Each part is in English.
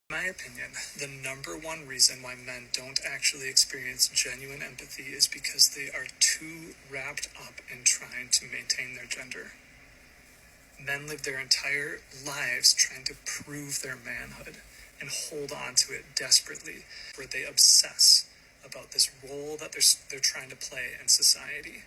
In my opinion, the number one reason why men don't actually experience genuine empathy is because they are too wrapped up in trying to maintain their gender. Men live their entire lives trying to prove their manhood and hold on to it desperately, where they obsess about this role that they're trying to play in society.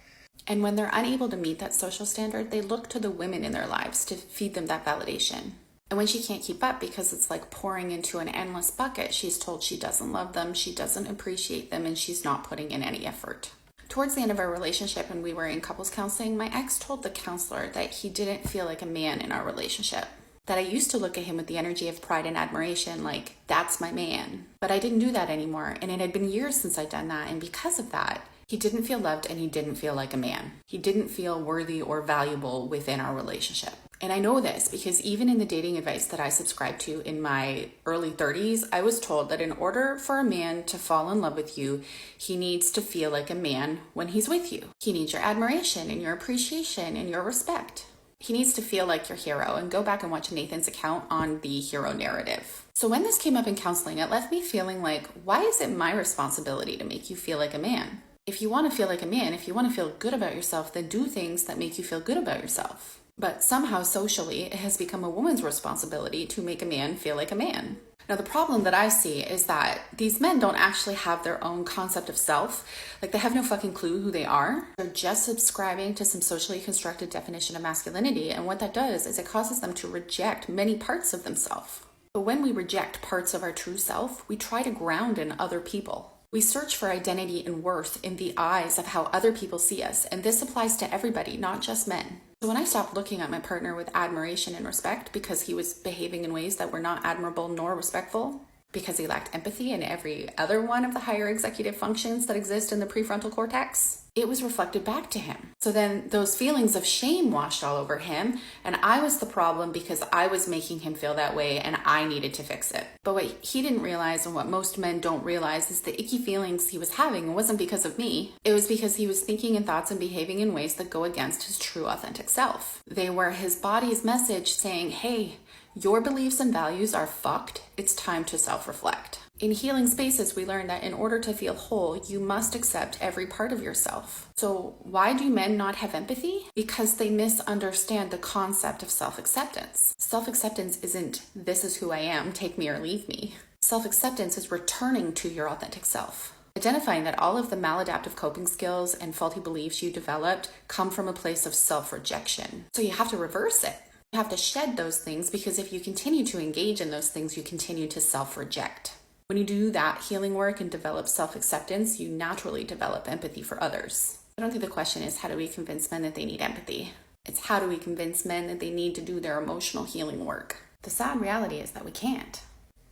And when they're unable to meet that social standard, they look to the women in their lives to feed them that validation. And when she can't keep up because it's like pouring into an endless bucket, she's told she doesn't love them, she doesn't appreciate them, and she's not putting in any effort. Towards the end of our relationship, when we were in couples counseling, my ex told the counselor that he didn't feel like a man in our relationship. That I used to look at him with the energy of pride and admiration, like, that's my man. But I didn't do that anymore, and it had been years since I'd done that, and because of that, he didn't feel loved and he didn't feel like a man. He didn't feel worthy or valuable within our relationship. And I know this because even in the dating advice that I subscribed to in my early 30s, I was told that in order for a man to fall in love with you, he needs to feel like a man when he's with you. He needs your admiration and your appreciation and your respect. He needs to feel like your hero, and go back and watch Nathan's account on the hero narrative. So when this came up in counseling, it left me feeling like, why is it my responsibility to make you feel like a man? If you want to feel like a man, if you want to feel good about yourself, then do things that make you feel good about yourself. But somehow socially, it has become a woman's responsibility to make a man feel like a man. Now, the problem that I see is that these men don't actually have their own concept of self. Like, they have no fucking clue who they are. They're just subscribing to some socially constructed definition of masculinity. And what that does is it causes them to reject many parts of themselves. But when we reject parts of our true self, we try to ground in other people. We search for identity and worth in the eyes of how other people see us, and this applies to everybody, not just men. So when I stopped looking at my partner with admiration and respect because he was behaving in ways that were not admirable nor respectful, because he lacked empathy in every other one of the higher executive functions that exist in the prefrontal cortex, it was reflected back to him. So then those feelings of shame washed all over him, and I was the problem because I was making him feel that way and I needed to fix it. But what he didn't realize, and what most men don't realize, is the icky feelings he was having wasn't because of me. It was because he was thinking in thoughts and behaving in ways that go against his true authentic self. They were his body's message saying, hey, your beliefs and values are fucked. It's time to self-reflect. In healing spaces, we learn that in order to feel whole, you must accept every part of yourself. So why do men not have empathy? Because they misunderstand the concept of self-acceptance. Self-acceptance isn't, this is who I am, take me or leave me. Self-acceptance is returning to your authentic self. Identifying that all of the maladaptive coping skills and faulty beliefs you developed come from a place of self-rejection. So you have to reverse it. You have to shed those things, because if you continue to engage in those things, you continue to self-reject. When you do that healing work and develop self-acceptance, you naturally develop empathy for others. I don't think the question is, how do we convince men that they need empathy? It's, how do we convince men that they need to do their emotional healing work? The sad reality is that we can't.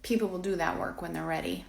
People will do that work when they're ready.